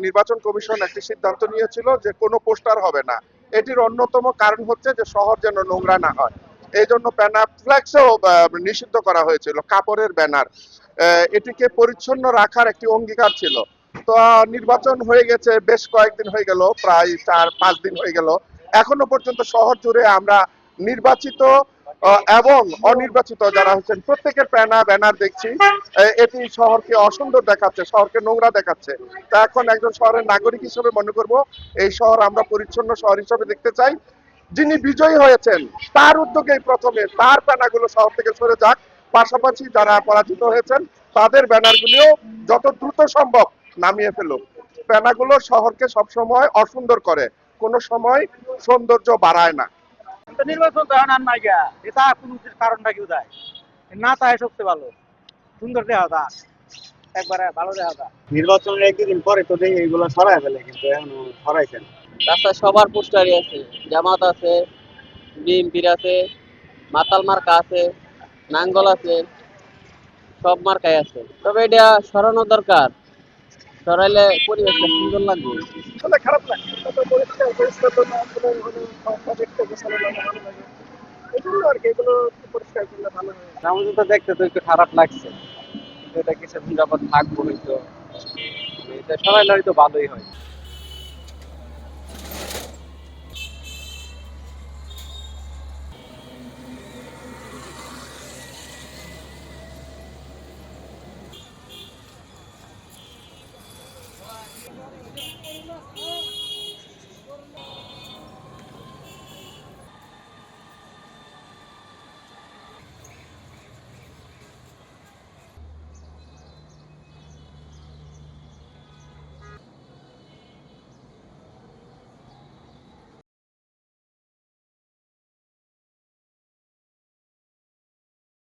নির্বাচন কমিশন একটি সিদ্ধান্ত নিয়েছিল যে কোনো পোস্টার হবে না। এটির অন্যতম কারণ হচ্ছে যে শহর যেন নোংরা না হয়। এই জন্য ব্যানার ফ্ল্যাক্সও নিষিদ্ধ করা হয়েছিল, কাপড়ের ব্যানার। এটিকে পরিচ্ছন্ন রাখার একটি অঙ্গীকার ছিল। তো নির্বাচন হয়ে গেছে, বেশ কয়েকদিন হয়ে গেল, প্রায় 4-5 দিন হয়ে গেল। এখনো পর্যন্ত শহর জুড়ে আমরা নির্বাচিত এবং অনির্বাচিত যারা হচ্ছেন প্রত্যেকের ব্যানার দেখছি। এটি শহরকে অসুন্দর দেখাচ্ছে, শহরকে নোংরা দেখাচ্ছে। তা এখন একজন শহরের নাগরিক হিসেবে মনে করব এই শহর আমরা পরিচ্ছন্ন শহর হিসেবে দেখতে চাই। যিনি বিজয়ী হয়েছেন তার উদ্যোগেই প্রথমে তার ব্যানারগুলো শহর থেকে সরে যাক, পাশাপাশি যারা পরাজিত হয়েছেন তাদের ব্যানারগুলিও যত দ্রুত সম্ভব নামিয়ে ফেলুক। ব্যানারগুলো শহরকে সবসময় অসুন্দর করে, কোনো সময় সৌন্দর্য বাড়ায় না। নির্বাচন তো এখন আর নাই গা, এটা কোন কারণটা কি দেয় না, তাই সবচেয়ে ভালো সুন্দর দেওয়া দা একবারে ভালো দেওয়া দা। নির্বাচনের একদিন পরে তো দেখি এগুলো সরাই ফেলে, কিন্তু এখন সরাইছে না। রাস্তায় সবার পোস্টারই আছে, জামাত আছে, বিএনপির আছে, মাতাল মার্কা আছে, নাঙ্গল আছে, সব মার্কাই আছে। তবে এটা সরানো দরকার, সরাইলে পরিবেশটা সুন্দর লাগবে। আসলে খারাপ লাগে, তবে পরিষ্কার পরিচ্ছন্ন আসলে হলো সবটা দেখতে গোছানো লাগে, ভালো লাগে। এগুলো আর কি, এগুলো একটু পরিষ্কার করলে ভালো হয়। আমাদের তো দেখতে তো একটু খারাপ লাগছে, কিন্তু এটা কিছুদিন যাবত থাকবো হয়তো, এটা সরাইলে হয়তো ভালোই হয়।